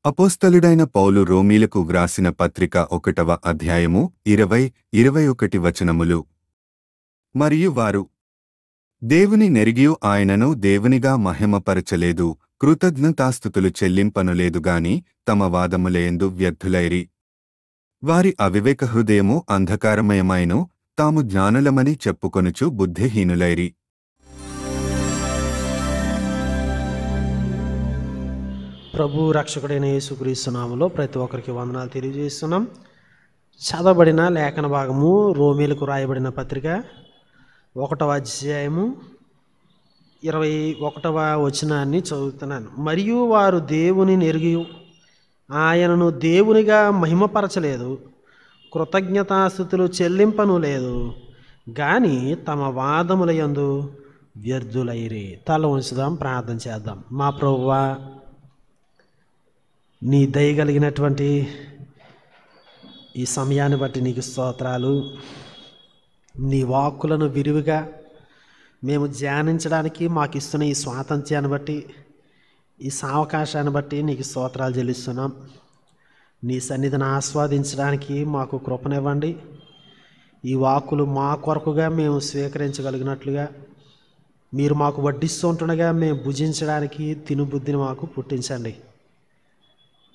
అపోస్తలుడైన పౌలు రోమీలకు వ్రాసిన పత్రిక 1వ అధ్యాయము 20-21 వచనములు. మరియు వారు దేవుని నెరిగియు ఆయనను దేవునిగా మహిమపరచలేదు, కృతజ్ఞతాస్తుతులు చెల్లింపనులేదుగాని తమ వాదములయందు వ్యర్థులైరి. వారి అవివేక హృదయము అంధకారమయమైను, తాము జ్ఞానులమని చెప్పుకొనుచు బుద్ధిహీనులైరి. ప్రభు రక్షకుడైన యేసుక్రీస్తు నామములో ప్రతి ఒక్కరికి వందనాలు తెలియజేస్తున్నాం. చదవబడిన లేఖన భాగము రోమీలకు రాయబడిన పత్రిక 1వ అధ్యాయము 21వ వచనాన్ని చదువుతున్నాను. మరియు వారు దేవుని నెరిగి ఆయనను దేవునిగా మహిమపరచలేదు, కృతజ్ఞతాస్తుతులు చెల్లింపను లేదు, కానీ తమ వాదముల యందు వ్యర్థులైరి. తల ఉంచుదాం, ప్రార్థన చేద్దాం. మా ప్రభువా, నీ దయగలిగినటువంటి ఈ సమయాన్ని బట్టి నీకు స్తోత్రాలు. నీ వాక్కులను విరివిగా మేము ధ్యానించడానికి మాకు ఇస్తున్న ఈ స్వాతంత్ర్యాన్ని బట్టి, ఈ సావకాశాన్ని బట్టి నీకు స్తోత్రాలు చెల్లిస్తున్నాం. నీ సన్నిధిని ఆస్వాదించడానికి మాకు కృపనివ్వండి. ఈ వాక్కులు మా కొరకుగా మేము స్వీకరించగలిగినట్లుగా, మీరు మాకు వడ్డిస్తూ ఉంటుండగా మేము భుజించడానికి తినుబుద్ధిని మాకు పుట్టించండి.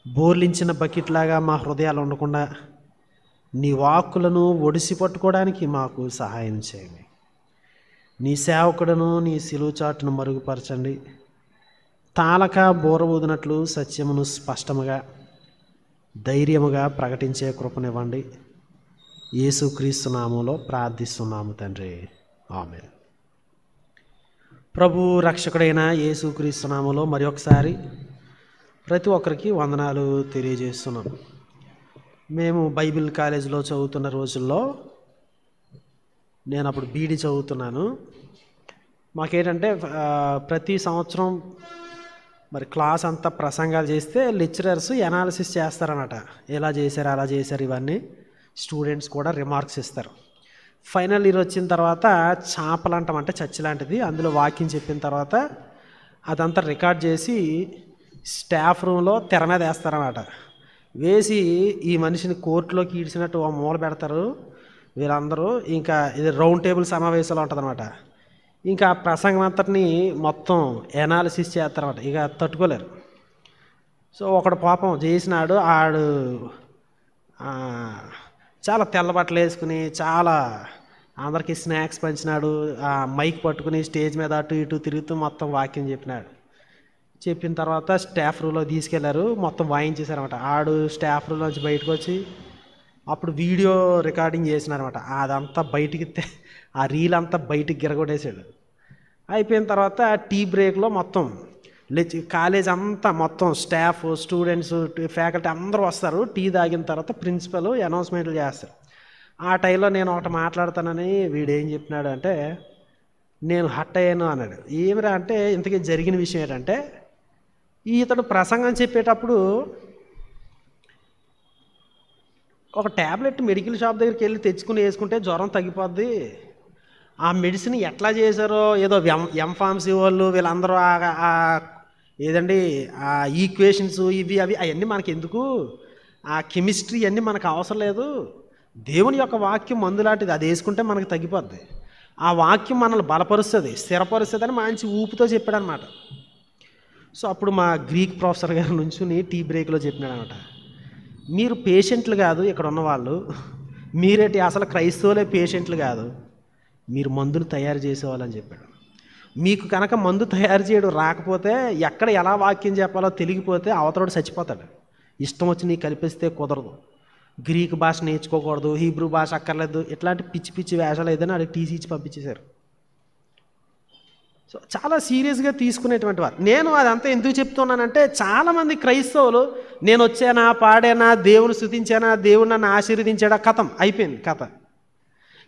బోర్లించిన బకెట్లాగా మా హృదయాలు ఉండకుండా నీ వాక్కులను ఒడిసి పట్టుకోవడానికి మాకు సహాయం చేయండి. నీ సేవకుడును నీ సిలువ చాటును మరుగుపరచండి. తాళక బోర ఊదినట్లు సత్యమును స్పష్టముగా ధైర్యముగా ప్రకటించే కృపనివ్వండి. యేసుక్రీస్తు నామములో ప్రార్థిస్తున్నాము తండ్రి, ఆమేన్. ప్రభు రక్షకుడైన యేసుక్రీస్తు నామములో మరి ఒకసారి ప్రతి ఒక్కరికి వందనాలు తెలియజేస్తున్నాం. మేము బైబిల్ కాలేజీలో చదువుతున్న రోజుల్లో, నేను అప్పుడు బీడీ చదువుతున్నాను. మాకేంటంటే ప్రతి సంవత్సరం మరి క్లాస్ అంతా ప్రసంగాలు చేస్తే లెక్చరర్స్ ఎనాలిసిస్ చేస్తారన్నమాట. ఎలా చేశారు, అలా చేశారు, ఇవన్నీ స్టూడెంట్స్ కూడా రిమార్క్స్ ఇస్తారు. ఫైనల్ ఇయర్ వచ్చిన తర్వాత చాపలంటాం, అంటే చర్చ్ లాంటిది, అందులో వాక్యం చెప్పిన తర్వాత అదంతా రికార్డ్ చేసి స్టాఫ్ రూమ్లో తెర మీద వేస్తారన్నమాట. వేసి ఈ మనిషిని కోర్టులోకి ఈడ్చినట్టు మూల పెడతారు వీళ్ళందరూ. ఇంకా ఇది రౌండ్ టేబుల్ సమావేశాలు ఉంటుందన్నమాట. ఇంకా ఆ ప్రసంగం అంతటిని మొత్తం ఎనాలిసిస్ చేస్తారన్నమాట. ఇక తట్టుకోలేరు. సో ఒకడు పాపం చేసినాడు, ఆడు చాలా తెల్ల బట్టలు వేసుకుని చాలా అందరికీ స్నాక్స్ పంచినాడు. ఆ మైక్ పట్టుకుని స్టేజ్ మీద అటు ఇటు తిరుగుతూ మొత్తం వాక్యం చెప్పినాడు. చెప్పిన తర్వాత స్టాఫ్ రూమ్లో తీసుకెళ్లారు, మొత్తం వాయించేశారనమాట. ఆడు స్టాఫ్ రూమ్ నుంచి బయటకు వచ్చి అప్పుడు వీడియో రికార్డింగ్ చేసినారనమాట. అదంతా బయటికి, ఆ రీల్ అంతా బయటికి గిరగొట్టేసాడు. అయిపోయిన తర్వాత టీ బ్రేక్లో మొత్తం కాలేజ్ అంతా మొత్తం స్టాఫ్, స్టూడెంట్స్, ఫ్యాకల్టీ అందరూ వస్తారు. టీ తాగిన తర్వాత ప్రిన్సిపల్ అనౌన్స్మెంట్లు చేస్తారు. ఆ టైంలో నేను ఒకటి మాట్లాడతానని వీడేం చెప్పినాడు అంటే, నేను హట్ అయ్యాను అన్నాడు. ఏమిరా అంటే, ఇంతకీ జరిగిన విషయం ఏంటంటే, ఇతడు ప్రసంగం చెప్పేటప్పుడు ఒక ట్యాబ్లెట్ మెడికల్ షాప్ దగ్గరికి వెళ్ళి తెచ్చుకుని వేసుకుంటే జ్వరం తగ్గిపోద్ది. ఆ మెడిసిన్ ఎట్లా చేశారో, ఏదో ఎంఫార్మసీ వాళ్ళు వీళ్ళందరూ ఏదండి ఆ ఈక్వేషన్స్ ఇవి అవి అవన్నీ మనకి ఎందుకు, ఆ కెమిస్ట్రీ అన్నీ మనకు అవసరం లేదు. దేవుని యొక్క వాక్యం మందు లాంటిది, అది వేసుకుంటే మనకు తగ్గిపోద్ది. ఆ వాక్యం మనల్ని బలపరుస్తుంది, స్థిరపరుస్తుంది అని మంచి ఊపుతో చెప్పాడు అనమాట. సో అప్పుడు మా గ్రీక్ ప్రొఫెసర్ గారి నుంచి టీ బ్రేక్లో చెప్పినాడు అనమాట, మీరు పేషెంట్లు కాదు ఇక్కడ ఉన్నవాళ్ళు, మీరేటి అసలు క్రైస్తవులే పేషెంట్లు కాదు, మీరు మందులు తయారు చేసేవాళ్ళని చెప్పాడు. మీకు కనుక మందు తయారు చేయడం రాకపోతే, ఎక్కడ ఎలా వాక్యం చెప్పాలో తెలియకపోతే అవతలోడు చచ్చిపోతాడు. ఇష్టం వచ్చి నీకు కల్పిస్తే కుదరదు. గ్రీక్ భాష నేర్చుకోకూడదు, హీబ్రూ భాష అక్కర్లేదు, ఇట్లాంటి పిచ్చి పిచ్చి వేషాలు ఏదైనా అడిగి టీసీ ఇచ్చి పంపించేశారు. సో చాలా సీరియస్గా తీసుకునేటువంటి వారు. నేను అదంతా ఎందుకు చెప్తున్నానంటే, చాలామంది క్రైస్తవులు నేను వచ్చానా, పాడానా, దేవుని స్తుతించానా, దేవుడు నన్ను ఆశీర్వదించాడా, కథం అయిపోయింది కథ.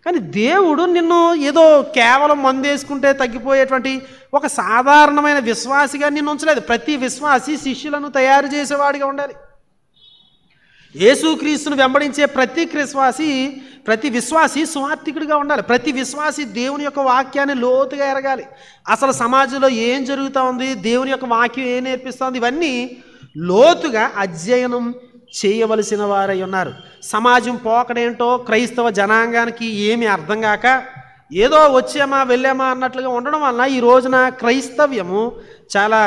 కానీ దేవుడు నిన్ను ఏదో కేవలం మందు వేసుకుంటే తగ్గిపోయేటువంటి ఒక సాధారణమైన విశ్వాసిగా నిన్ను ఉంచలేదు. ప్రతి విశ్వాసి శిష్యులను తయారు చేసేవాడిగా ఉండాలి. యేసుక్రీస్తును వెంబడించే ప్రతి విశ్వాసి సువార్థికుడిగా ఉండాలి. ప్రతి విశ్వాసి దేవుని యొక్క వాక్యాన్ని లోతుగా ఎరగాలి. అసలు సమాజంలో ఏం జరుగుతూ ఉంది, దేవుని యొక్క వాక్యం ఏం నేర్పిస్తుంది, ఇవన్నీ లోతుగా అధ్యయనం చేయవలసిన వారై ఉన్నారు. సమాజం పోకడేంటో క్రైస్తవ జనాంగానికి ఏమీ అర్థం కాక ఏదో వచ్చామా వెళ్ళామా అన్నట్లుగా ఉండడం వలన ఈ రోజున క్రైస్తవ్యము చాలా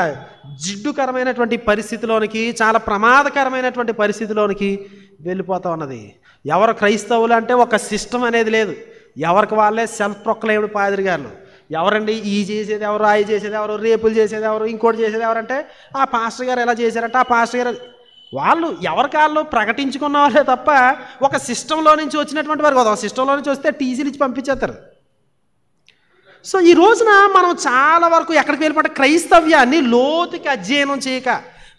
జిడ్డుకరమైనటువంటి పరిస్థితిలోనికి, చాలా ప్రమాదకరమైనటువంటి పరిస్థితిలోనికి వెళ్ళిపోతూ ఉన్నది. ఎవరు క్రైస్తవులు అంటే ఒక సిస్టమ్ అనేది లేదు. ఎవరికి వాళ్ళే సెల్ఫ్ ప్రొక్లైమ్డ్ పాదిరిగారులు. ఎవరండి ఈ చేసేది ఎవరు, ఆ చేసేది ఎవరు, రేపులు చేసేది ఎవరు, ఇంకోటి చేసేది ఎవరంటే ఆ పాస్టర్ గారు ఎలా చేశారంటే ఆ పాస్టర్ గారు, వాళ్ళు ఎవరికాళ్ళు ప్రకటించుకున్న వాళ్ళే తప్ప ఒక సిస్టంలో నుంచి వచ్చినటువంటి వారు కాదు. ఒక సిస్టంలో నుంచి వస్తే టీసీలు ఇచ్చి పంపించేస్తారు. సో ఈ రోజున మనం చాలా వరకు ఎక్కడికి వెళ్ళిపోతే క్రైస్తవ్యాన్ని లోతుకి అధ్యయనం చేయక,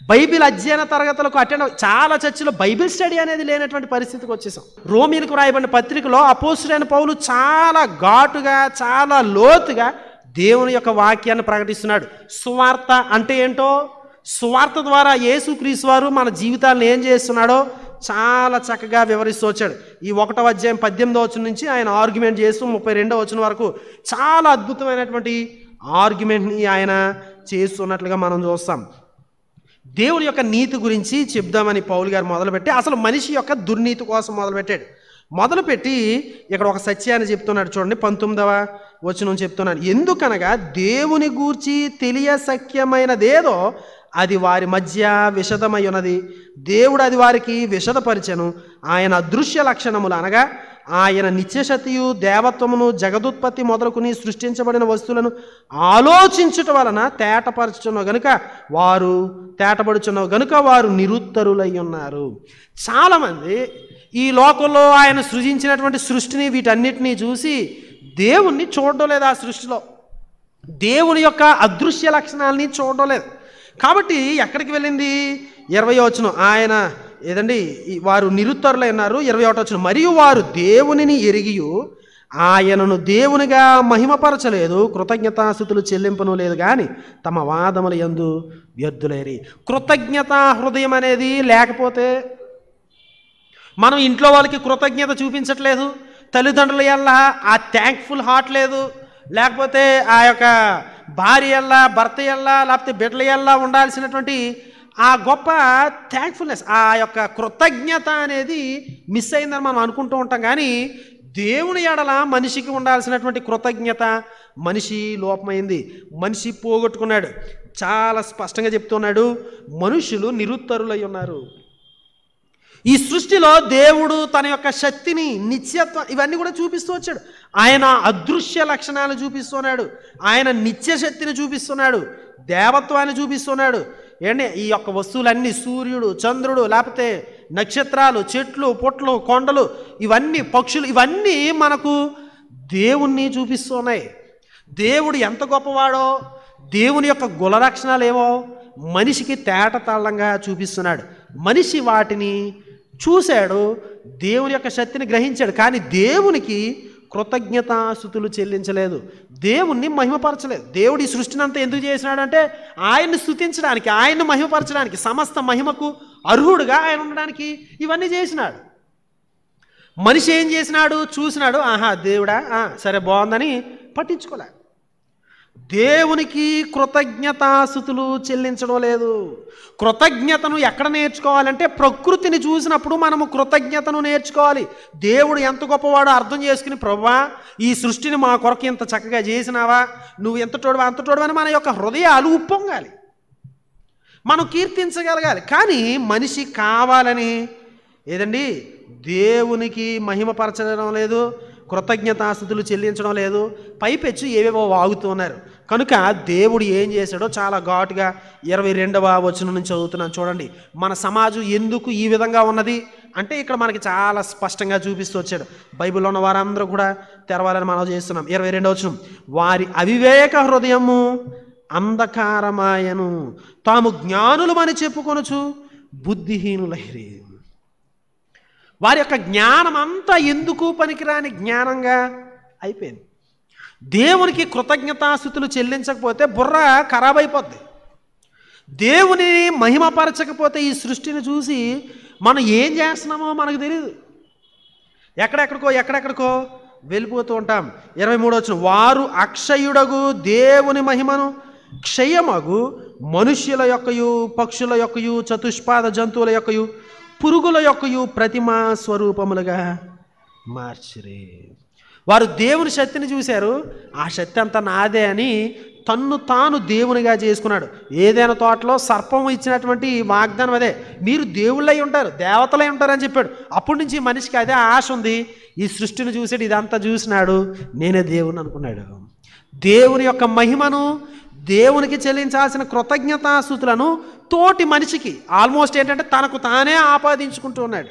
బైబిల్ అధ్యయన తరగతులకు అటెండ్, చాలా చర్చిలో బైబిల్ స్టడీ అనేది లేనటువంటి పరిస్థితికి వచ్చేసాం. రోమీలకు రాయబడిన పత్రికలో అపోస్తులైన పౌలు చాలా ఘాటుగా, చాలా లోతుగా దేవుని యొక్క వాక్యాన్ని ప్రకటిస్తున్నాడు. సువార్త అంటే ఏంటో, సువార్త ద్వారా యేసుక్రీస్తు వారు మన జీవితాలను ఏం చేస్తున్నాడో చాలా చక్కగా వివరిస్తూ వచ్చాడు. ఈ 1వ అధ్యాయం 18వ వచనం నుంచి ఆయన ఆర్గ్యుమెంట్ చేస్తూ 32వ వచనం వరకు చాలా అద్భుతమైనటువంటి ఆర్గ్యుమెంట్ని ఆయన చేస్తున్నట్లుగా మనం చూస్తాం. దేవుని యొక్క నీతి గురించి చెప్దామని పౌలు గారు మొదలుపెట్టి అసలు మనిషి యొక్క దుర్నీతి కోసం మొదలుపెట్టాడు. మొదలుపెట్టి ఇక్కడ ఒక సత్యాన్ని చెప్తున్నాడు. చూడండి 19వ వచనం చెప్తున్నాడు. ఎందుకనగా దేవుని గూర్చి తెలియశక్యమైనదేదో అది వారి మధ్య విషదమై ఉన్నది. దేవుడు అది వారికి విషదపరిచెను. ఆయన అదృశ్య లక్షణములు అనగా ఆయన నిత్యశక్తియు దేవత్వమును జగదుత్పత్తి మొదలుకుని సృష్టించబడిన వస్తువులను ఆలోచించుట వలన తేటపరచుచున్న గనుక వారు నిరుత్తరులై ఉన్నారు. చాలామంది ఈ లోకంలో ఆయన సృజించినటువంటి సృష్టిని, వీటన్నిటినీ చూసి దేవుణ్ణి చూడడం లేదు. ఆ సృష్టిలో దేవుని యొక్క అదృశ్య లక్షణాలని చూడడం లేదు. కాబట్టి ఎక్కడికి వెళ్ళింది? 20వ వచనం, ఆయన ఏదండి వారు నిరుత్తరులై ఉన్నారు. 21వ వచనం, మరియు వారు దేవునిని ఎరిగియు ఆయనను దేవునిగా మహిమపరచలేదు, కృతజ్ఞతాస్తుతులు చెల్లింపను లేదు కానీ తమ వాదముల యందు వ్యర్థులేరి. కృతజ్ఞతా హృదయం అనేది లేకపోతే మనం ఇంట్లో వాళ్ళకి కృతజ్ఞత చూపించట్లేదు, తల్లిదండ్రుల వల్ల ఆ థ్యాంక్ఫుల్ హార్ట్ లేదు, లేకపోతే ఆ యొక్క భార్య వల్ల, భర్త వల్ల, లేకపోతే బిడ్డల వల్ల ఉండాల్సినటువంటి ఆ గొప్ప థ్యాంక్ఫుల్నెస్, ఆ యొక్క కృతజ్ఞత అనేది మిస్ అయిందని మనం అనుకుంటూ ఉంటాం. కానీ దేవుని ఎడల మనిషికి ఉండాల్సినటువంటి కృతజ్ఞత మనిషి లోపమైంది, మనిషి పోగొట్టుకున్నాడు. చాలా స్పష్టంగా చెప్తున్నాడు, మనుషులు నిరుత్తరులై ఉన్నారు. ఈ సృష్టిలో దేవుడు తన యొక్క శక్తిని, నిత్యత్వం ఇవన్నీ కూడా చూపిస్తూ వచ్చాడు. ఆయన అదృశ్య లక్షణాలు చూపిస్తున్నాడు, ఆయన నిత్య శక్తిని చూపిస్తున్నాడు, దేవత్వాన్ని చూపిస్తున్నాడు. ఏంటి ఈ యొక్క వస్తువులన్నీ, సూర్యుడు, చంద్రుడు, లేకపోతే నక్షత్రాలు, చెట్లు, పుట్లు, కొండలు, ఇవన్నీ పక్షులు, ఇవన్నీ మనకు దేవుణ్ణి చూపిస్తున్నాయి. దేవుడు ఎంత గొప్పవాడో, దేవుని యొక్క గుణలక్షణాలు ఏవో మనిషికి తేటతెల్లంగా చూపిస్తున్నాడు. మనిషి వాటిని చూశాడు, దేవుని యొక్క శక్తిని గ్రహించాడు. కానీ దేవునికి కృతజ్ఞతాస్తుతులు చెల్లించలేదు, దేవుణ్ణి మహిమపరచలేదు. దేవుడు ఈ సృష్టిని అంతా ఎందుకు చేసినాడంటే ఆయన్ని స్తుతించడానికి, ఆయన్ని మహిమపరచడానికి, సమస్త మహిమకు అర్హుడుగా ఆయన ఉండడానికి ఇవన్నీ చేసినాడు. మనిషి ఏం చేసినాడు? చూసినాడు, ఆహా దేవుడా, సరే బాగుందని పట్టించుకోలే. దేవునికి కృతజ్ఞతాస్తుతులు చెల్లించడం లేదు. కృతజ్ఞతను ఎక్కడ నేర్చుకోవాలంటే ప్రకృతిని చూసినప్పుడు మనము కృతజ్ఞతను నేర్చుకోవాలి. దేవుడు ఎంత గొప్పవాడో అర్థం చేసుకుని, ప్రభువా ఈ సృష్టిని మా కొరకు ఇంత చక్కగా చేసినావా, నువ్వు ఎంత తోడువా అంత తోడువా అని మన యొక్క హృదయాలు ఉప్పొంగాలి, మనం కీర్తించగలగాలి. కానీ మనిషి కావాలని ఏదండి దేవునికి మహిమపరచడం లేదు, కృతజ్ఞతాస్తుతులు చెల్లించడం లేదు, పైపెచ్చు ఏవేవో వాగుతూ ఉన్నారు. కనుక దేవుడు ఏం చేశాడో చాలా ఘాటుగా 22వ వచనం నుంచి చదువుతున్నాను. చూడండి, మన సమాజం ఎందుకు ఈ విధంగా ఉన్నది అంటే ఇక్కడ మనకి చాలా స్పష్టంగా చూపిస్తూ వచ్చాడు. బైబిల్లో ఉన్న వారందరూ కూడా తెరవాలని మనం చేస్తున్నాం. 22వ వచనం, వారి అవివేక హృదయము అంధకారమాయను, తాము జ్ఞానులమని చెప్పుకొనుచు బుద్ధిహీనులైరి. వారి యొక్క జ్ఞానం అంతా ఎందుకు పనికిరాని జ్ఞానంగా అయిపోయింది. దేవునికి కృతజ్ఞతాస్తుతులు చెల్లించకపోతే బుర్ర ఖరాబ్ అయిపోద్ది. దేవుని మహిమపరచకపోతే ఈ సృష్టిని చూసి మనం ఏం చేస్తున్నామో మనకు తెలియదు, ఎక్కడెక్కడికో వెళ్ళిపోతూ ఉంటాం. 23వ వచనం, వారు అక్షయుడగు దేవుని మహిమను క్షయమగు మనుష్యుల యొక్కయు పక్షుల యొక్కయు చతుష్పాద జంతువుల యొక్కయు పురుగుల యొక్కయు ప్రతిమా స్వరూపములుగా మార్చిరి. వారు దేవుని శక్తిని చూశారు, ఆ శక్తి అంతా నాదే అని తన్ను తాను దేవునిగా చేసుకున్నాడు. ఏదైనా తోటలో సర్పం ఇచ్చినటువంటి వాగ్దానం అదే, మీరు దేవుళ్ళై ఉంటారు, దేవతలై ఉంటారు అని చెప్పాడు. అప్పటి నుంచి మనిషికి అదే ఆశ ఉంది. ఈ సృష్టిని చూసాడు, ఇదంతా చూసినాడు, నేనే దేవుని అనుకున్నాడు. దేవుని యొక్క మహిమను, దేవునికి చెల్లించాల్సిన కృతజ్ఞతాస్తుతులను తోటి మనిషికి ఆల్మోస్ట్ ఏంటంటే తనకు తానే ఆపాదించుకుంటూ ఉన్నాడు.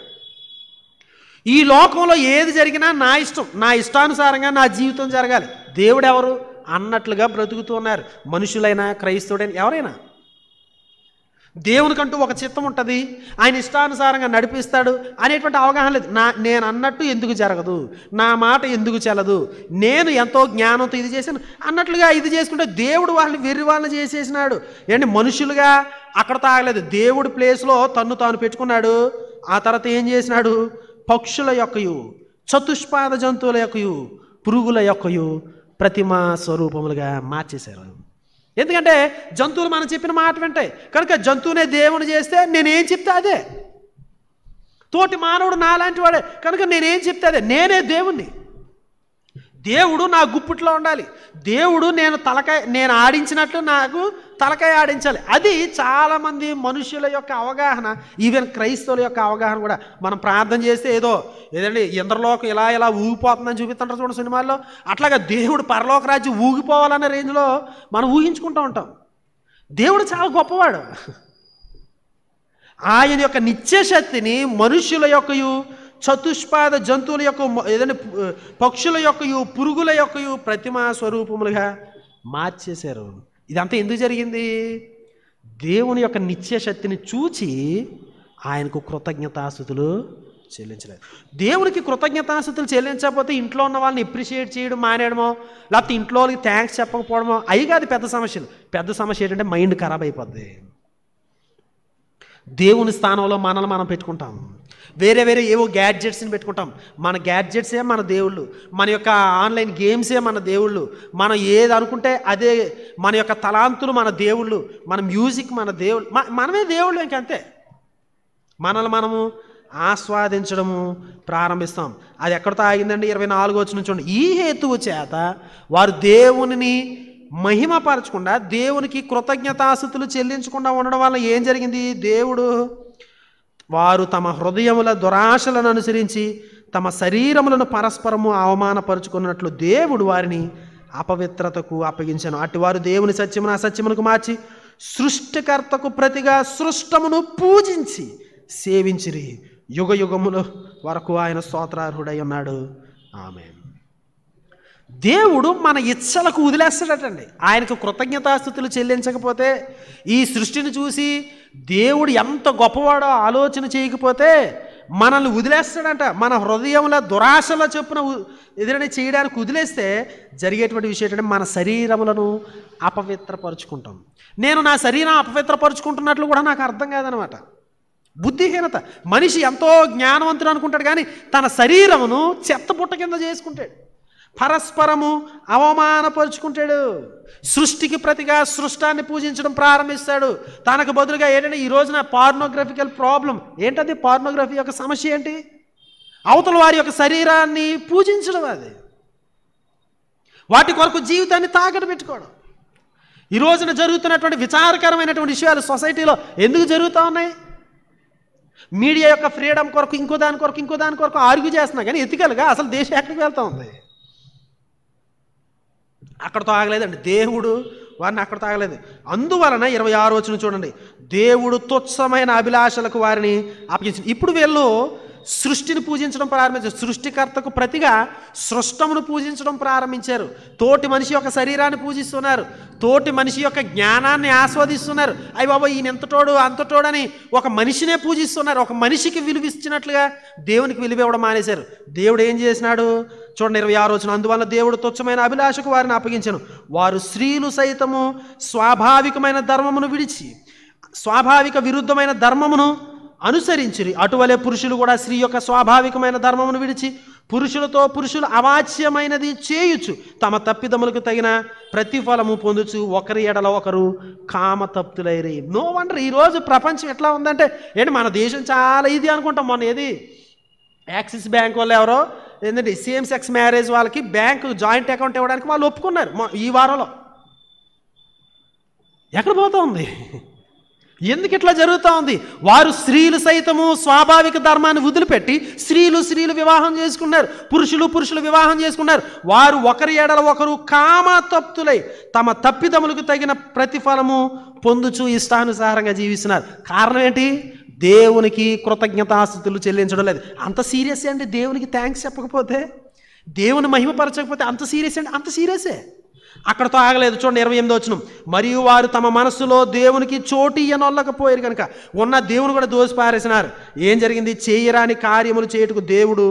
ఈ లోకంలో ఏది జరిగినా నా ఇష్టం, నా ఇష్టానుసారంగా నా జీవితం జరగాలి, దేవుడు ఎవరు అన్నట్లుగా బ్రతుకుతూ ఉన్నారు మనుషులైనా క్రైస్తవుడైనా ఎవరైనా. దేవునికంటూ ఒక చిత్తం ఉంటుంది, ఆయన ఇష్టానుసారంగా నడిపిస్తాడు అనేటువంటి అవగాహన లేదు. నేను అన్నట్టు ఎందుకు జరగదు, నా మాట ఎందుకు చెల్లదు, నేను ఎంతో జ్ఞానంతో ఇది చేశాను అన్నట్లుగా ఇది చేసుకుంటే దేవుడు వాళ్ళని వెర్రి వాళ్ళని చేసేసినాడు. ఏంటి మనుషులుగా అక్కడ తాగలేదు, దేవుడి ప్లేస్లో తన్ను తాను పెట్టుకున్నాడు. ఆ తర్వాత ఏం చేసినాడు, పక్షుల యొక్కయు చతుష్పాద జంతువుల యొక్కయు పురుగుల యొక్కయు ప్రతిమా స్వరూపములుగా మార్చేశారు. ఎందుకంటే జంతువులు మనం చెప్పిన మాట వింటాయి కనుక జంతువునే దేవుని చేస్తే నేనేం చెప్తే అదే. తోటి మానవుడు నాలాంటి వాడే కనుక నేనేం చెప్తే అదే, నేనే దేవుణ్ణి. దేవుడు నా గుప్పిట్లో ఉండాలి, దేవుడు నేను ఆడించినట్లు నాకు తలకాయ ఆడించాలి. అది చాలామంది మనుషుల యొక్క అవగాహన, ఈవెన్ క్రైస్తవుల యొక్క అవగాహన కూడా. మనం ప్రార్థన చేస్తే ఏదండి ఇంద్రలోకం ఇలా ఊగిపోతుందని చూపిస్తుంటారు చూడండి సినిమాల్లో, అట్లాగా దేవుడు పరలోక రాజ్యం ఊగిపోవాలనే రేంజ్లో మనం ఊహించుకుంటూ ఉంటాం. దేవుడు చాలా గొప్పవాడు. ఆయన యొక్క నిత్యశక్తిని మనుష్యుల యొక్కయు చతుష్పాద జంతువుల యొక్క ఏదైనా పక్షుల యొక్కయు పురుగుల యొక్కయు ప్రతిమా స్వరూపములుగా మార్చేశారు. ఇదంతా ఎందుకు జరిగింది? దేవుని యొక్క నిత్యశక్తిని చూచి ఆయనకు కృతజ్ఞతాస్తుతులు చెల్లించలేదు. దేవునికి కృతజ్ఞతాస్తుతులు చెల్లించకపోతే ఇంట్లో ఉన్న వాళ్ళని ఎప్రిషియేట్ చేయడం మానేయడమో, లేకపోతే ఇంట్లో వాళ్ళకి థ్యాంక్స్ చెప్పకపోవడమో, అవి కాదు పెద్ద సమస్యలు. పెద్ద సమస్య ఏంటంటే మైండ్ ఖరాబ్ అయిపోద్ది. దేవుని స్థానంలో మనల్ని మనం పెట్టుకుంటాం, వేరే ఏవో గ్యాడ్జెట్స్ని పెట్టుకుంటాం. మన గ్యాడ్జెట్సే మన దేవుళ్ళు, మన యొక్క ఆన్లైన్ గేమ్సే మన దేవుళ్ళు, మనం ఏది అనుకుంటే అదే మన యొక్క తలాంతులు మన దేవుళ్ళు, మన మ్యూజిక్ మన దేవుళ్ళు, మనమే దేవుళ్ళు. ఇంకంతే మనల్ని మనము ఆస్వాదించడము ప్రారంభిస్తాం. అది ఎక్కడితో ఆగిందండి? 24 వచనం చూడండి. ఈ హేతువు చేత వారు దేవునిని మహిమపరచకుండా, దేవునికి కృతజ్ఞతాస్తుతులు చెల్లించకుండా ఉండడం వల్ల ఏం జరిగింది? వారు తమ హృదయముల దురాశలను అనుసరించి తమ శరీరములను పరస్పరము అవమానపరుచుకున్నట్లు దేవుడు వారిని అపవిత్రతకు అప్పగించాను. అటు వారు దేవుని సత్యమును అసత్యమునకు మార్చి సృష్టికర్తకు ప్రతిగా సృష్టమును పూజించి సేవించిరి. యుగ యుగముల వరకు ఆయన స్తోత్రార్హుడై ఉన్నాడు. ఆమేన్. దేవుడు మన ఇచ్చలకు వదిలేస్తాడటండి. ఆయనకు కృతజ్ఞతాస్తుతులు చెల్లించకపోతే, ఈ సృష్టిని చూసి దేవుడు ఎంత గొప్పవాడో ఆలోచన చేయకపోతే మనల్ని వదిలేస్తాడంట. మన హృదయంలో దురాశల చొప్పున ఎదురని చేయడానికి వదిలేస్తే జరిగేటువంటి విషయం ఏంటంటే మన శరీరములను అపవిత్రపరుచుకుంటాం. నేను నా శరీరం అపవిత్రపరుచుకుంటున్నట్లు కూడా నాకు అర్థం కాదనమాట. బుద్ధిహీనత. మనిషి ఎంతో జ్ఞానవంతుడు అనుకుంటాడు కానీ తన శరీరమును చెత్తపుట్ట కింద చేసుకుంటాడు, పరస్పరము అవమానపరుచుకుంటాడు. సృష్టికి ప్రతిగా సృష్టాన్ని పూజించడం ప్రారంభిస్తాడు. తనకు బదులుగా ఏంటంటే ఈ రోజున పార్నోగ్రఫికల్ ప్రాబ్లం ఏంటది? పార్నోగ్రఫీ యొక్క సమస్య ఏంటి? అవతల వారి యొక్క శరీరాన్ని పూజించడం, అది వాటి కొరకు జీవితాన్ని తాకట్టు పెట్టుకోవడం. ఈ రోజున జరుగుతున్నటువంటి విచారకరమైనటువంటి విషయాలు సొసైటీలో ఎందుకు జరుగుతూ ఉన్నాయి? మీడియా యొక్క ఫ్రీడమ్ కొరకు ఇంకో దాని కొరకు ఆర్గ్యూ చేస్తున్నా కానీ ఎథికల్గా అసలు దేశం ఎక్కడికి వెళ్తూ ఉంది? అక్కడతో ఆగలేదండి. దేవుడు వారిని అక్కడ తాగలేదు. అందువలన 26 వచనం చూడండి. దేవుడు తుచ్చమైన అభిలాషలకు వారిని అప్పగించింది. ఇప్పుడు వీళ్ళు సృష్టిని పూజించడం ప్రారంభించారు. సృష్టికర్తకు ప్రతిగా సృష్టమును పూజించడం ప్రారంభించారు. తోటి మనిషి యొక్క శరీరాన్ని పూజిస్తున్నారు, తోటి మనిషి యొక్క జ్ఞానాన్ని ఆస్వాదిస్తున్నారు. అయ్య బాబా ఈయన ఎంతటోడు అంతటోడని ఒక మనిషినే పూజిస్తున్నారు. ఒక మనిషికి విలువిస్తున్నట్లుగా దేవునికి విలువ ఇవ్వడం మానేశారు. దేవుడు ఏం చేసినాడు చూడండి 26 వచనం. అందువల్ల దేవుడు తుచ్చమైన అభిలాషకు వారిని అప్పగించను. వారు స్త్రీలు సైతము స్వాభావికమైన ధర్మమును విడిచి స్వాభావిక విరుద్ధమైన ధర్మమును అనుసరించిరి. అటువలే పురుషులు కూడా స్త్రీ యొక్క స్వాభావికమైన ధర్మమును విడిచి పురుషులతో పురుషులు అవాచ్యమైనది చేయుచు తమ తప్పిదములకు తగిన ప్రతిఫలము పొందుచు ఒకరి ఎడల ఒకరు కామతప్తులైరి. నో వండర్ ఈరోజు ప్రపంచం ఎట్లా ఉందంటే ఏంటి మన దేశం చాలా ఇది అనుకుంటాం. మొన్న ఏది యాక్సిస్ బ్యాంక్ వాళ్ళు ఎవరో ఏంటంటే సేమ్ సెక్స్ మ్యారేజ్ వాళ్ళకి బ్యాంకు జాయింట్ అకౌంట్ ఇవ్వడానికి వాళ్ళు ఒప్పుకున్నారు ఈ వారంలో. ఎక్కడ పోతా ఉంది? ఎందుకు ఇట్లా జరుగుతూ ఉంది? వారు స్త్రీలు సైతము స్వాభావిక ధర్మాన్ని వదిలిపెట్టి స్త్రీలు వివాహం చేసుకున్నారు, పురుషులు వివాహం చేసుకున్నారు. వారు ఒకరి ఎడల ఒకరు కామతప్తులై తమ తప్పిదములకు తగిన ప్రతిఫలము పొందుచు ఇష్టానుసారంగా జీవిస్తున్నారు. కారణం ఏంటి? దేవునికి కృతజ్ఞతాస్తుతులు చెల్లించడం లేదు. అంత సీరియస్ అండి. దేవునికి థ్యాంక్స్ చెప్పకపోతే, దేవుని మహిమపరచకపోతే అంత సీరియస్ అండి. అంత సీరియసే. అక్కడతో ఆగలేదు. చూడండి 28వ వచనం. మరియు వారు తమ మనస్సులో దేవునికి చోటు ఇయ్యనొల్లకపోయారు కనుక ఉన్న దేవుని కూడా దోసిపారేసినారు. ఏం జరిగింది? చేయరాని కార్యములు చేయుటకు దేవుడు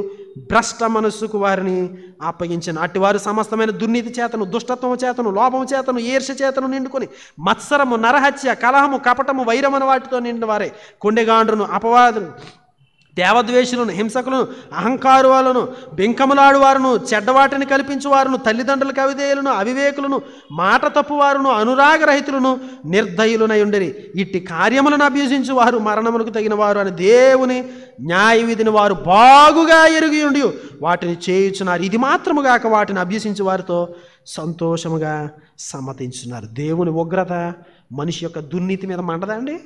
భ్రష్ట మనస్సుకు వారిని అప్పగించిన. అట్టి వారు సమస్తమైన దుర్నీతి చేతను, దుష్టత్వము చేతను, లోపము చేతను, ఈర్ష్య చేతను నిండుకొని మత్సరము, నరహత్య, కలహము, కపటము, వైరమని వాటితో నిండిన వారే కొండెగాండ్రును, అపవాదును, దేవద్వేషులను, హింసకులను, అహంకారులను, బెంకములాడువారును, చెడ్డవాటిని కల్పించువారును, తల్లిదండ్రులకు అవిధేయులను, అవివేకులను, మాట తప్పువారును, అనురాగరహితులను, నిర్దయులునై ఉండిరి. ఇట్టి కార్యములను అభ్యసించు వారు మరణములకు తగిన వారు అని దేవుని న్యాయ విధిని వారు బాగుగా ఎరిగి ఉండి వాటిని చేయుచున్నారు. ఇది మాత్రముగాక వాటిని అభ్యసించు వారితో సంతోషముగా సమ్మతించున్నారు. దేవుని ఉగ్రత మనిషి యొక్క దుర్నీతి మీద మండదండి.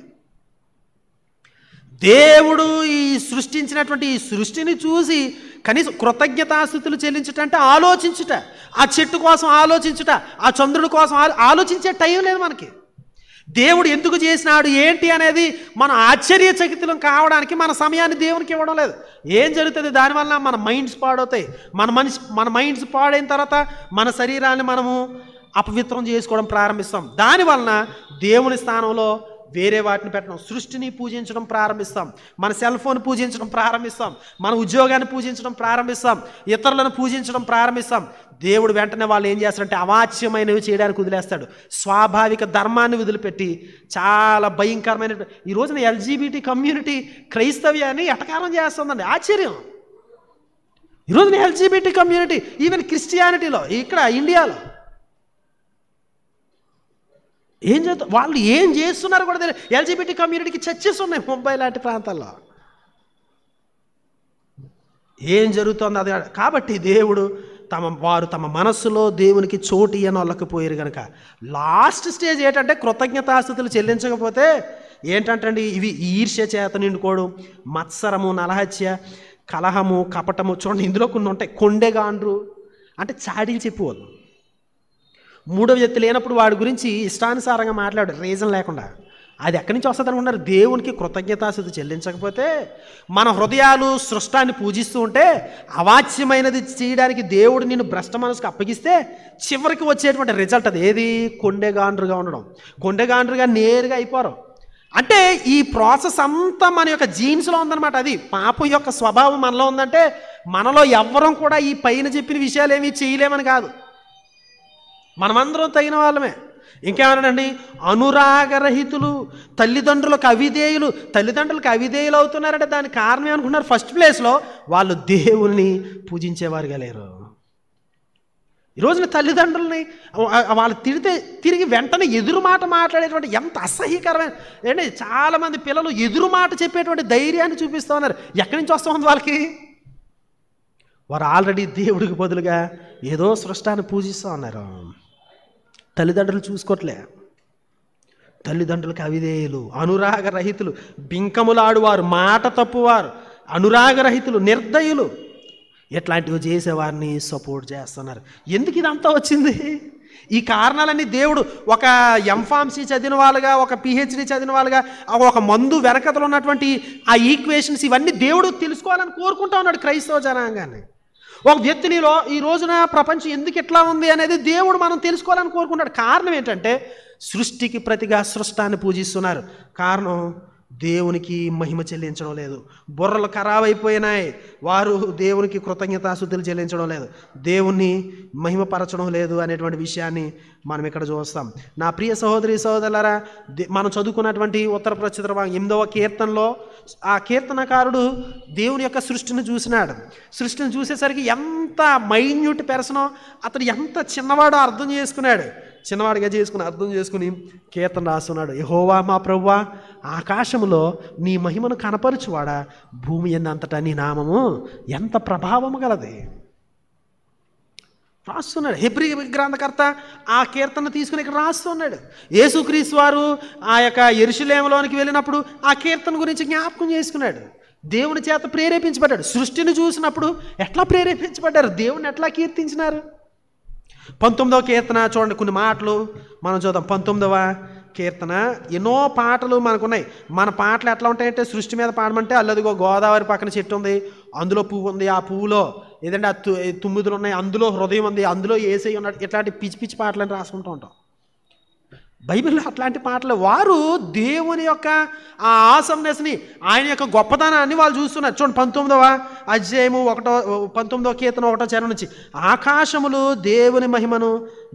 దేవుడు ఈ సృష్టించినటువంటి ఈ సృష్టిని చూసి కనీసం కృతజ్ఞతాస్తుతులు చెల్లించుట, ఆలోచించుట, ఆ చెట్టు కోసం ఆలోచించుట, ఆ చంద్రుడి కోసం ఆలోచించే టైం లేదు మనకి. దేవుడు ఎందుకు చేసినాడు ఏంటి అనేది మనం ఆశ్చర్యచకితులం కావడానికి మన సమయాన్ని దేవునికి ఇవ్వడం లేదు. ఏం జరుగుతుంది? దానివల్ల మన మైండ్స్ పాడవుతాయి. మన మైండ్స్ పాడైన తర్వాత మన శరీరాన్ని మనము అపవిత్రం చేసుకోవడం ప్రారంభిస్తాం. దానివలన దేవుని స్థానంలో వేరే వాటిని పెట్టడం, సృష్టిని పూజించడం ప్రారంభిస్తాం, మన సెల్ ఫోన్ పూజించడం ప్రారంభిస్తాం, మన ఉద్యోగాన్ని పూజించడం ప్రారంభిస్తాం, ఇతరులను పూజించడం ప్రారంభిస్తాం. దేవుడు వెంటనే వాళ్ళు ఏం చేస్తారంటే అవాచ్యమైనవి చేయడానికి వదిలేస్తాడు. స్వాభావిక ధర్మాన్ని వదిలిపెట్టి చాలా భయంకరమైన ఈ రోజున LGBT కమ్యూనిటీ క్రైస్తవ్యాన్ని ఎటకారం చేస్తుందండి. ఆశ్చర్యం. ఈ రోజున LGBT కమ్యూనిటీ ఈవెన్ క్రిస్టియానిటీలో ఇక్కడ ఇండియాలో ఏం చేస్తారు, వాళ్ళు ఏం చేస్తున్నారు కూడా తెలియదు. LGBT కమ్యూనిటీకి చర్చెస్ ఉన్నాయి ముంబై లాంటి ప్రాంతాల్లో. ఏం జరుగుతుంది అది. కాబట్టి దేవుడు వారు తమ మనస్సులో దేవునికి చోటు ఇయ్యనొల్లకపోయారు కనుక లాస్ట్ స్టేజ్ ఏంటంటే కృతజ్ఞతాస్తుతులు చెల్లించకపోతే ఏంటంటే ఇవి ఈర్ష్య చేత నిండుకోవడం, మత్సరము, నరహత్య, కలహము, కపటము. చూడండి ఇందులో కొన్ని ఉంటాయి. కొండెగాండ్రు అంటే చాడీలు చెప్పేవాళ్ళు. మూడవ వ్యక్తి లేనప్పుడు వాడి గురించి ఇష్టానుసారంగా మాట్లాడు రీజన్ లేకుండా. అది ఎక్కడి నుంచి వస్తుంది అనుకున్నారు? దేవునికి కృతజ్ఞతాస్తుతి చెల్లించకపోతే మన హృదయాలు సృష్టాన్ని పూజిస్తూ ఉంటే అవాచ్యమైనది చేయడానికి దేవుడు నిన్ను భ్రష్ట మనసుకు అప్పగిస్తే చివరికి వచ్చేటువంటి రిజల్ట్ అది ఏది? కొండెగాండ్రుగా ఉండడం. కొండెగాండ్రుగా నేరుగా అయిపోరు. అంటే ఈ ప్రాసెస్ అంతా మన యొక్క జీన్స్లో ఉందన్నమాట. అది పాపం యొక్క స్వభావం మనలో ఉందంటే మనలో ఎవ్వరం కూడా ఈ పైన చెప్పిన విషయాలు ఏమీ చేయలేమని కాదు. మనమందరం తగిన వాళ్ళమే. ఇంకేమన్నాడండి? అనురాగరహితులు, తల్లిదండ్రులకు అవిధేయులు. తల్లిదండ్రులకు అవిధేయులు అవుతున్నారంటే దానికి కారణం ఏమనుకున్నారు? ఫస్ట్ ప్లేస్లో వాళ్ళు దేవుల్ని పూజించేవారుగా లేరు. ఈరోజున తల్లిదండ్రులని వాళ్ళు తిడితే తిరిగి వెంటనే ఎదురు మాట మాట్లాడేటువంటి ఎంత అసహ్యకరమైన ఏంటి. చాలామంది పిల్లలు ఎదురు మాట చెప్పేటువంటి ధైర్యాన్ని చూపిస్తూ ఉన్నారు. ఎక్కడి నుంచి వస్తూ ఉంది వాళ్ళకి? వారు ఆల్రెడీ దేవుడికి బదులుగా ఏదో సృష్టాన్ని పూజిస్తూ ఉన్నారు. తల్లిదండ్రులు చూసుకోవట్లే. తల్లిదండ్రులకు అవిధేయులు, అనురాగరహితులు, బింకములాడువారు, మాట తప్పువారు, అనురాగరహితులు, నిర్దయులు, ఇట్లాంటివి చేసేవారిని సపోర్ట్ చేస్తున్నారు. ఎందుకు ఇదంతా వచ్చింది? ఈ కారణాలన్నీ దేవుడు ఒక ఎంఫార్మసీ చదివిన వాళ్ళుగా, ఒక PhD చదివిన వాళ్ళుగా, ఒక మందు వెనకతలు ఉన్నటువంటి ఆ ఈక్వేషన్స్ ఇవన్నీ దేవుడు తెలుసుకోవాలని కోరుకుంటా ఉన్నాడు క్రైస్తవ జనాంగాన్ని. ఒక వ్యక్తినిలో ఈ రోజున ప్రపంచం ఎందుకు ఎట్లా ఉంది అనేది దేవుడు మనం తెలుసుకోవాలని కోరుకుంటాడు. కారణం ఏంటంటే సృష్టికి ప్రతిగా సృష్టాన్ని పూజిస్తున్నారు. కారణం దేవునికి మహిమ చెల్లించడం లేదు. బుర్రలు ఖరాబ్ అయిపోయినాయి, వారు దేవునికి కృతజ్ఞతాస్తుతులు చెల్లించడం లేదు, దేవుణ్ణి మహిమపరచడం లేదు అనేటువంటి విషయాన్ని మనం ఇక్కడ చూస్తాం. నా ప్రియ సహోదరి సహోదరులారా, మనం చదువుకున్నటువంటి ఉత్తర ప్రచుర 8వ కీర్తనలో ఆ కీర్తనకారుడు దేవుని యొక్క సృష్టిని చూసినాడు. సృష్టిని చూసేసరికి ఎంత మైన్యూట్ పెర్సనో, అతడు ఎంత చిన్నవాడో అర్థం చేసుకున్నాడు. చిన్నవాడిగా అర్థం చేసుకుని కీర్తన రాస్తున్నాడు. యెహోవా మా ప్రభువా, ఆకాశములో నీ మహిమను కనపరచువాడా, భూమి ఎందంతటా నీ నామము ఎంత ప్రభావము గలది రాస్తున్నాడు. హెబ్రీ గ్రంథకర్త ఆ కీర్తన తీసుకుని ఇక్కడ రాస్తున్నాడు. యేసుక్రీస్తు వారు ఆ యొక్క యెరూషలేములోనికి వెళ్ళినప్పుడు ఆ కీర్తన గురించి జ్ఞాపకం చేసుకున్నాడు. దేవుని చేత ప్రేరేపించబడ్డాడు. సృష్టిని చూసినప్పుడు ఎట్లా ప్రేరేపించబడ్డారు, దేవుని ఎట్లా కీర్తించినారు. 19వ కీర్తన చూడండి, కొన్ని మాటలు మనం చూద్దాం. 19వ కీర్తన, ఎన్నో పాటలు మనకున్నాయి. మన పాటలు ఎట్లా ఉంటాయంటే, సృష్టి మీద పాడమంటే అల్లదిగో గోదావరి పక్కన చెట్టు ఉంది, అందులో పువ్వు ఉంది, ఆ పువ్వులో ఏదంటే ఆ తుమ్మిదులు ఉన్నాయి, అందులో హృదయం ఉంది, అందులో యేసయ్య ఉన్నాడు, ఇట్లాంటి పిచ్చి పిచ్చి పాటలని రాసుకుంటూ ఉంటాం. బైబిల్లో అట్లాంటి పాటలు. వారు దేవుని యొక్క ఆ ఆసమ్నెస్ని, ఆయన యొక్క గొప్పతనాన్ని వాళ్ళు చూస్తున్నారు. చూడండి 19వ అధ్యాయము 19వ కీర్తన 1వ చరణం నుంచి, ఆకాశములు దేవుని మహిమను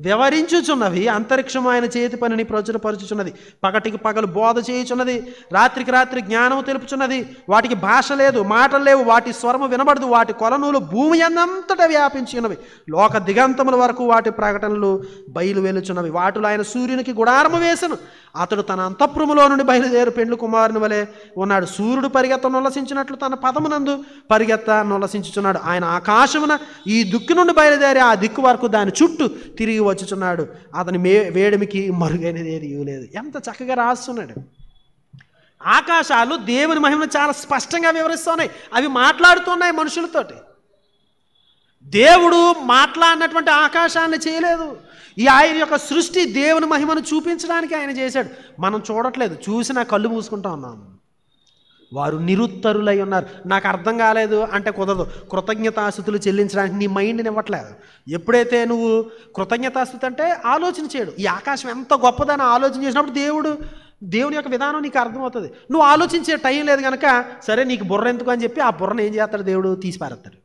వివరించుచున్నవి, అంతరిక్షము ఆయన చేతి పనిని ప్రచురపరచుచున్నది, పగటికి పగలు బోధ చేయుచున్నది, రాత్రికి రాత్రి జ్ఞానము తెలుపుచున్నది. వాటికి భాష లేదు, మాటలు లేవు, వాటి స్వరము వినబడదు, వాటి కొలనులు భూమి అంతటా వ్యాపించి ఉన్నవి, లోక దిగంతముల వరకు వాటి ప్రకటనలు బయలు వెలుచున్నవి. వాటిలో ఆయన సూర్యునికి గుడారము వేసను, అతడు తన అంతఃపురములో నుండి బయలుదేరు పెండ్లు కుమారుని వలె ఉన్నాడు. సూర్యుడు పరిగెత్త నొలసించినట్లు తన పదమునందు పరిగెత్త నొలసించుచున్నాడు. ఆయన ఆకాశమున ఈ దిక్కు నుండి బయలుదేరి ఆ దిక్కు వరకు దాని చుట్టూ తిరిగి వచ్చుచున్నాడు. అతని వేడిమికి మరుగైనది ఏది లేదు. ఎంత చక్కగా రాస్తున్నాడు. ఆకాశాలు దేవుని మహిమను చాలా స్పష్టంగా వివరిస్తున్నాయి. అవి మాట్లాడుతున్నాయి మనుషులతోటి. దేవుడు మాట్లాడినటువంటి ఆకాశాన్ని చేయలేదు. ఈ ఆయన యొక్క సృష్టి దేవుని మహిమను చూపించడానికి ఆయన చేశాడు. మనం చూడట్లేదు, చూసినా కళ్ళు మూసుకుంటా ఉన్నాం. వారు నిరుత్తరులై ఉన్నారు. నాకు అర్థం కాలేదు అంటే కుదరదు. కృతజ్ఞతాస్తుతులు చెల్లించడానికి నీ మైండ్ని ఇవ్వట్లేదు. ఎప్పుడైతే నువ్వు కృతజ్ఞతాస్తుతి అంటే ఆలోచన చేయడు, ఈ ఆకాశం ఎంత గొప్పదని ఆలోచన చేసినప్పుడు దేవుని యొక్క విధానం నీకు అర్థమవుతుంది. నువ్వు ఆలోచించే టైం లేదు కనుక సరే నీకు బుర్ర ఎందుకు అని చెప్పి ఆ బుర్రను ఏం చేస్తాడు, దేవుడు తీసిపారేస్తాడు.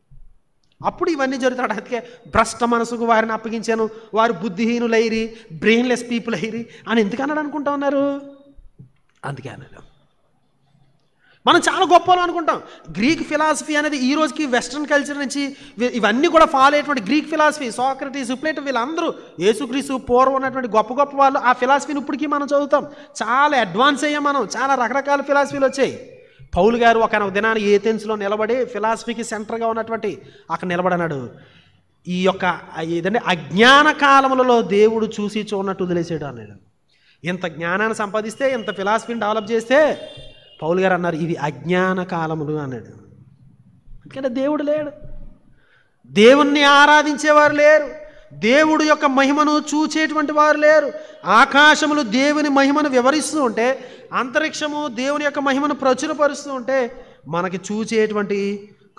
అప్పుడు ఇవన్నీ జరుగుతాడు. అందుకే భ్రష్ట మనసుకు వారిని అప్పగించాను, వారు బుద్ధిహీనులైరి, బ్రెయిన్లెస్ పీపుల్ అయిరి అని ఎందుకన్నాడు అనుకుంటా ఉన్నారు. అందుకే అన్నాడు. మనం చాలా గొప్పలు అనుకుంటాం. గ్రీక్ ఫిలాసఫీ అనేది ఈ రోజుకి వెస్ట్రన్ కల్చర్ నుంచి ఇవన్నీ కూడా ఫాలో అయ్యేటువంటి గ్రీక్ ఫిలాసఫీ, సోక్రటీస్, ప్లేటో, వీళ్ళందరూ యేసుక్రీస్తు పూర్వం ఉన్నటువంటి గొప్ప గొప్ప వాళ్ళు ఆ ఫిలాసఫీని ఇప్పటికీ మనం చదువుతాం. చాలా అడ్వాన్స్ అయ్యాం మనం. చాలా రకరకాల ఫిలాసఫీలు వచ్చాయి. పౌలు గారు ఒక దినాన్ని ఏథెన్స్లో నిలబడి ఫిలాసఫీకి సెంటర్గా ఉన్నటువంటి అక్కడ నిలబడన్నాడు. ఈ యొక్క ఏదంటే అజ్ఞాన కాలములలో దేవుడు చూసి చూడనట్టు వదిలేసాడు అన్నాడు. ఇంత జ్ఞానాన్ని సంపాదిస్తే, ఇంత ఫిలాసఫీని డెవలప్ చేస్తే పౌలు గారు అన్నారు ఇవి అజ్ఞాన కాలములు అన్నాడు. ఎందుకంటే దేవుడు లేడు, దేవుణ్ణి ఆరాధించేవారు లేరు, దేవుడు యొక్క మహిమను చూచేటువంటి వారు లేరు. ఆకాశములు దేవుని మహిమను వివరిస్తూ ఉంటే, అంతరిక్షము దేవుని యొక్క మహిమను ప్రచురపరుస్తూ ఉంటే మనకి చూచేటువంటి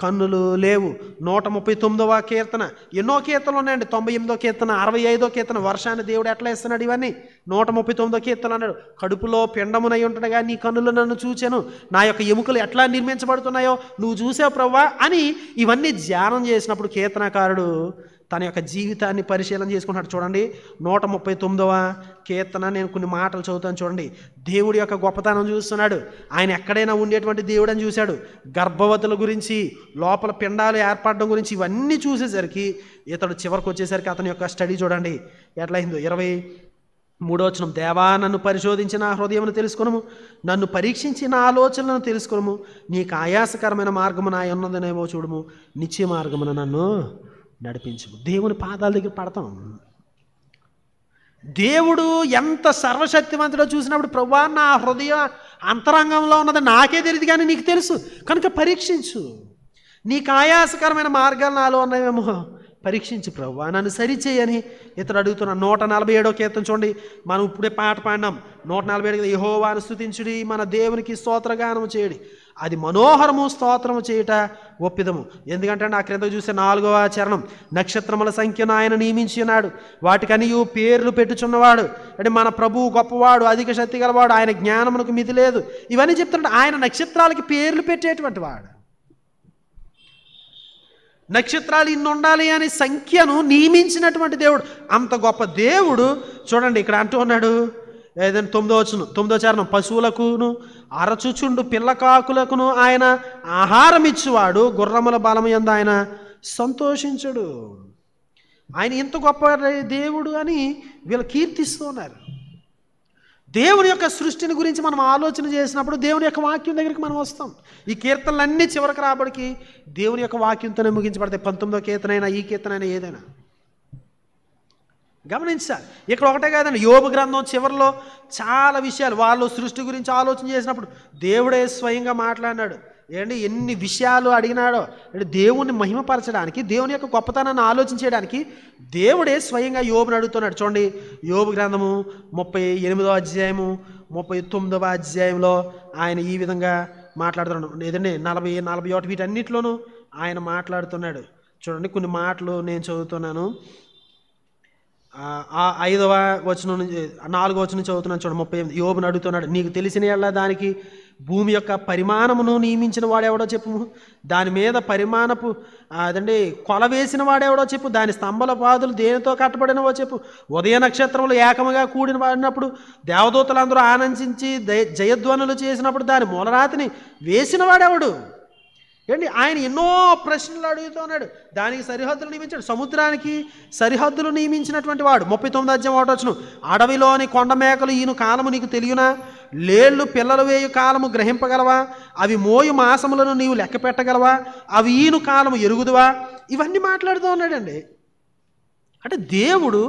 కన్నులు లేవు. 139వ కీర్తన, ఎన్నో కీర్తనలు ఉన్నాయండి. 98వ కీర్తన, 65వ కీర్తన, వర్షాన్ని దేవుడు ఎట్లా ఇస్తున్నాడు ఇవన్నీ. 139వ కీర్తన అన్నాడు, కడుపులో పిండమునై ఉంటుండగా నీ కన్నులు నన్ను చూచాను, నా యొక్క ఎముకలు ఎట్లా నిర్మించబడుతున్నాయో నువ్వు చూసావు ప్రభువా అని ఇవన్నీ ధ్యానం చేసినప్పుడు కీర్తనకారుడు తన యొక్క జీవితాన్ని పరిశీలన చేసుకుంటున్నాడు. చూడండి 139వ కీర్తన, నేను కొన్ని మాటలు చదువుతాను చూడండి. దేవుడి యొక్క గొప్పతనం చూస్తున్నాడు. ఆయన ఎక్కడైనా ఉండేటువంటి దేవుడు అని చూశాడు. గర్భవతుల గురించి, లోపల పిండాలు ఏర్పడడం గురించి ఇవన్నీ చూసేసరికి ఇతడు చివరికి వచ్చేసరికి అతని యొక్క స్టడీ చూడండి ఎట్లయిందో. 23వ వచనం, దేవా నన్ను పరిశోధించి నా హృదయమును తెలుసుకొనుము, నన్ను పరీక్షించి నా ఆలోచనలను తెలుసుకొనుము, నీకు ఆయాసకరమైన మార్గము నా ఉన్నదనేమో చూడుము, నిత్య మార్గమున నన్ను నడిపించు. దేవుని పాదాల దగ్గర పడతాం. దేవుడు ఎంత సర్వశక్తివంతుడో చూసినప్పుడు ప్రభువా నా హృదయ అంతరంగంలో ఉన్నది నాకే తెలియదు కానీ నీకు తెలుసు కనుక పరీక్షించు, నీకు ఆయాసకరమైన మార్గాలు నాలో ఉన్నాయేమో పరీక్షించు ప్రభువా, నన్ను సరిచేయని ఇతడు అడుగుతున్నాను. 147వ కీర్తన చూడండి, మనం ఇప్పుడే పాట పాడినాం. 147 యెహోవాను స్తుతించుడి, మన దేవునికి స్తోత్రగానము చేయడి, అది మనోహరము స్తోత్రము చేయుట ఒప్పిదము. ఎందుకంటే ఆ క్రింద చూసే 4వ చరణం, నక్షత్రముల సంఖ్యను ఆయన నియమించి ఉన్నాడు, వాటికనియు పేర్లు పెట్టుచున్నవాడు. అంటే మన ప్రభువు గొప్పవాడు, అధిక శక్తి గలవాడు, ఆయన జ్ఞానమునకు మితి లేదు. ఇవన్నీ చెప్తున్నాడు. ఆయన నక్షత్రాలకి పేర్లు పెట్టేటువంటి వాడు. నక్షత్రాలు ఇన్ని ఉండాలి అని సంఖ్యను నియమించినటువంటి దేవుడు. అంత గొప్ప దేవుడు చూడండి ఇక్కడ అంటూ ఉన్నాడు. ఏదైనా 9వ చరణం, పశువులకును అరచుచుండు పిల్లకాకులకును ఆయన ఆహారం ఇచ్చువాడు, గుర్రముల బలము యందు ఆయన సంతోషించుడు. ఆయన ఇంత గొప్ప దేవుడు అని వీళ్ళు కీర్తిస్తూ ఉన్నారు. దేవుని యొక్క సృష్టిని గురించి మనం ఆలోచన చేసినప్పుడు దేవుని యొక్క వాక్యం దగ్గరికి మనం వస్తాం. ఈ కీర్తనలన్నీ చివరికి రాబడికి దేవుని యొక్క వాక్యంతోనే ముగించబడతాయి. 19వ కీర్తనైనా ఈ కీర్తనైనా ఏదైనా గమనించాలి. ఇక్కడ ఒకటే కాదండి, యోబు గ్రంథం చివరిలో చాలా విషయాలు వాళ్ళు సృష్టి గురించి ఆలోచన చేసినప్పుడు దేవుడే స్వయంగా మాట్లాడినాడు. ఏంటి ఎన్ని విషయాలు అడిగినాడో. అంటే దేవుణ్ణి మహిమపరచడానికి, దేవుని యొక్క గొప్పతనాన్ని ఆలోచించడానికి దేవుడే స్వయంగా యోబుని అడుగుతున్నాడు. చూడండి, యోబు గ్రంథము 38వ అధ్యాయము 39వ అధ్యాయంలో ఆయన ఈ విధంగా మాట్లాడుతున్నాడు. ఏదండి 40, 41 వీటన్నిటిలోనూ ఆయన మాట్లాడుతున్నాడు. చూడండి, కొన్ని మాటలు నేను చదువుతున్నాను. 5వ వచనం నుంచి 4వ వచనం చదువుతున్నాను. చూడండి, 38 యోబుని అడుగుతున్నాడు, నీకు తెలిసిన యెడల దానికి భూమి యొక్క పరిమాణమును నియమించిన వాడెవడో చెప్పు, దాని మీద పరిమాణపు అదండి కొల వేసిన వాడెవడో చెప్పు, దాని స్తంభల పాదులు దేనితో కట్టబడినవో చెప్పు, ఉదయ నక్షత్రములు ఏకముగా కూడిన వాడినప్పుడు దేవదూతలందరూ ఆనందించి జయధ్వనులు చేసినప్పుడు దాని మూలరాతిని వేసిన వాడెవడు. ఏంటి ఆయన ఎన్నో ప్రశ్నలు అడుగుతున్నాడు. దానికి సరిహద్దులు నియమించాడు. సముద్రానికి సరిహద్దులు నియమించినటువంటి వాడు. 39వ అధ్యాయం 1వ వచనం, అడవిలోని కొండ మేకలు ఈను కాలము నీకు తెలియనా, లేళ్ళు పిల్లలు వేయు కాలము గ్రహింపగలవా, అవి మోయు మాసములను నీవు లెక్క పెట్టగలవా, అవి ఈను కాలము ఎరుగుదువా. ఇవన్నీ మాట్లాడుతూ ఉన్నాడండి. అంటే దేవుడు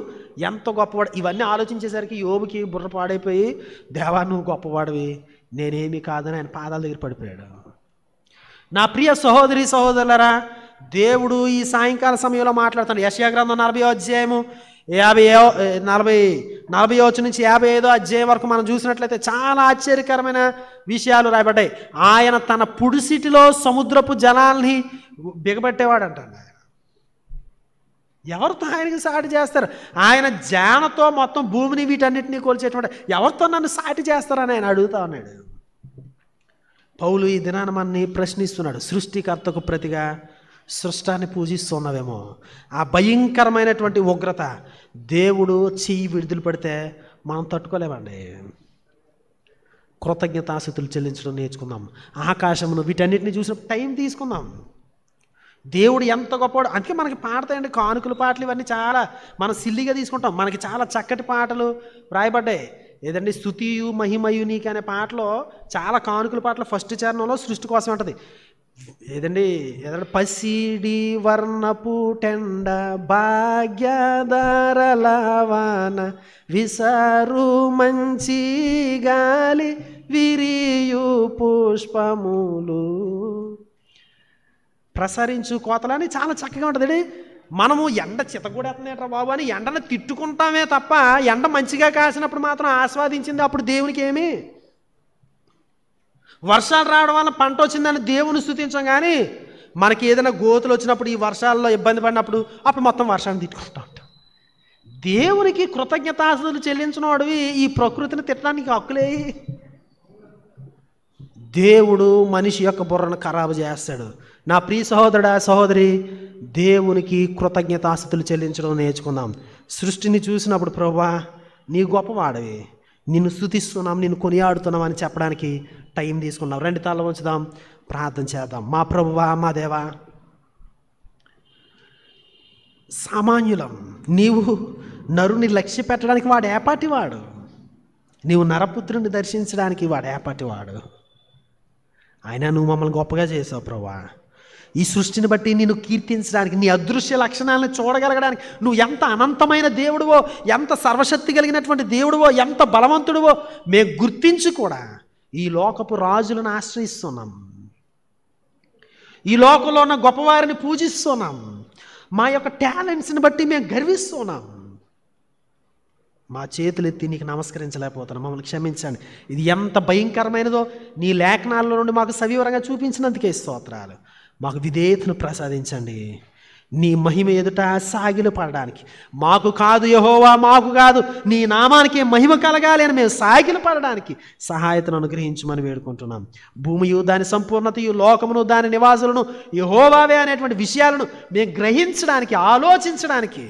ఎంత గొప్పవాడు. ఇవన్నీ ఆలోచించేసరికి యోబుకి బుర్ర పాడైపోయి, దేవా నువ్వు గొప్పవాడివి, నేనేమీ కాదని ఆయన పాదాల దగ్గర పడిపోయాడు. నా ప్రియ సహోదరి సహోదరులరా, దేవుడు ఈ సాయంకాల సమయంలో మాట్లాడుతాడు. యెషయా గ్రంథం 40వ అధ్యాయము 40వ వచనం నుంచి 55వ అధ్యాయం వరకు మనం చూసినట్లయితే చాలా ఆశ్చర్యకరమైన విషయాలు రాయబడ్డాయి. ఆయన తన పుడిసిటిలో సముద్రపు జలాల్ని బిగబట్టేవాడు అంటాడు. ఎవరితో ఆయనకి సాటి చేస్తారు? ఆయన జానతో మొత్తం భూమిని వీటన్నిటినీ కొలిచేటువంటి ఎవరితో నన్ను సాటి చేస్తారని ఆయన అడుగుతా ఉన్నాడు. పౌలు ఈ దినాన మనని ప్రశ్నిస్తున్నాడు. సృష్టికర్తకు ప్రతిగా సృష్టాన్ని పూజిస్తున్నావేమో. ఆ భయంకరమైనటువంటి ఉగ్రత దేవుడు చెయ్యి విడుదల పెడితే మనం తట్టుకోలేమండి. కృతజ్ఞతాస్తుతులు చెల్లించడం నేర్చుకుందాం. ఆకాశమును వీటన్నిటిని చూసినప్పుడు టైం తీసుకుందాం. దేవుడు ఎంత గొప్పవాడు. అందుకే మనకి పాడతాయండి కానుకల పాటలు, ఇవన్నీ చాలా మనం సిల్లిగా తీసుకుంటాం. మనకి చాలా చక్కటి పాటలు రాయబడ్డాయి. ఏదండి స్తుతియు మహిమయు నీకు అనే పాటలో చాలా కానుకల పాటలు ఫస్ట్ చరణంలో సృష్టి కోసం ఉంటుంది. ఏదండి పసిడి వర్ణపు టెండ భాగ్యధరలవాన విసరు మంచి గాలి విరియు పుష్పములు ప్రసరించు కోతలని చాలా చక్కగా ఉంటుంది. మనము ఎండ చితగూడేస్తున్నాయట్రా బాబు అని ఎండను తిట్టుకుంటామే తప్ప ఎండ మంచిగా కాసినప్పుడు మాత్రం ఆస్వాదించింది అప్పుడు దేవునికి ఏమి. వర్షాలు రావడం వల్ల పంట వచ్చిందని దేవుని స్తుతించాం, కానీ మనకి ఏదైనా గోతులు వచ్చినప్పుడు ఈ వర్షాల్లో ఇబ్బంది పడినప్పుడు అప్పుడు మొత్తం వర్షాన్ని తిట్టుకుంటూ ఉంటాం. దేవునికి కృతజ్ఞతాస్తుతులు చెల్లించిన వాడివి ఈ ప్రకృతిని తిట్టడానికి హక్కులే. దేవుడు మనిషి యొక్క బుర్రను ఖరాబు చేస్తాడు. నా ప్రియ సహోదరుడా సహోదరి, దేవునికి కృతజ్ఞతాస్తుతులు చెల్లించడం నేర్చుకుందాం. సృష్టిని చూసినప్పుడు ప్రభువా నీ గొప్పవాడివి, నిన్ను స్తుతిస్తున్నాం, నిన్ను కొనియాడుతున్నాం అని చెప్పడానికి టైం తీసుకున్నాం. రెండు తల ఉంచుదాం, ప్రార్థన చేద్దాం. మా ప్రభువా మా దేవా, సామాన్యులం, నీవు నరుని లక్ష్య పెట్టడానికి వాడు ఏపాటివాడు, నీవు నరపుత్రుని దర్శించడానికి వాడు ఏపాటివాడు. అయినా నువ్వు మమ్మల్ని గొప్పగా చేసావు ప్రభువా. ఈ సృష్టిని బట్టి నిన్ను కీర్తించడానికి, నీ అదృశ్య లక్షణాలను చూడగలగడానికి నువ్వు ఎంత అనంతమైన దేవుడివో, ఎంత సర్వశక్తి కలిగినటువంటి దేవుడివో, ఎంత బలవంతుడివో మేము గుర్తించి కూడా ఈ లోకపు రాజులను ఆశ్రయిస్తున్నాం, ఈ లోకంలో ఉన్న గొప్పవారిని పూజిస్తున్నాం, మా యొక్క టాలెంట్స్ని బట్టి మేము గర్విస్తున్నాం. మా చేతులు ఎత్తి నీకు నమస్కరించలేకపోతున్నాం, మమ్మల్ని క్షమించండి. ఇది ఎంత భయంకరమైనదో నీ లేఖనాల్లో నుండి మాకు సవివరంగా చూపించినందుకే స్తోత్రాలు. మాకు విధేయతను ప్రసాదించండి. నీ మహిమ ఎదుట సాగిలు పడడానికి, మాకు కాదు యెహోవా, మాకు కాదు, నీ నామానికి మహిమ కలగాలి అని మేము సాగిలు పడడానికి సహాయతను అనుగ్రహించమని వేడుకుంటున్నాం. భూమియు దాని సంపూర్ణతయు, లోకమును దాని నివాసులను యెహోవావే అనేటువంటి విషయాలను మేము గ్రహించడానికి, ఆలోచించడానికి,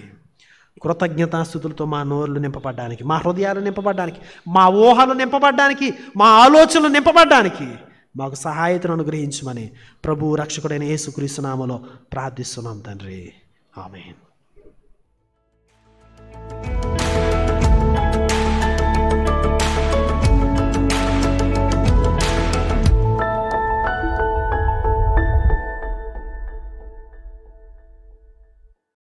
కృతజ్ఞతాస్తుతులతో మా నోరులు నింపబడ్డానికి, మా హృదయాలు నింపబడ్డానికి, మా ఊహలు నింపబడ్డానికి, మా ఆలోచనలు నింపబడ్డానికి మాకు సహాయతను అనుగ్రహించమని ప్రభువు రక్షకుడైన యేసుక్రీస్తు నామములో ప్రార్థిస్తున్నాం తండ్రి. ఆమేన్.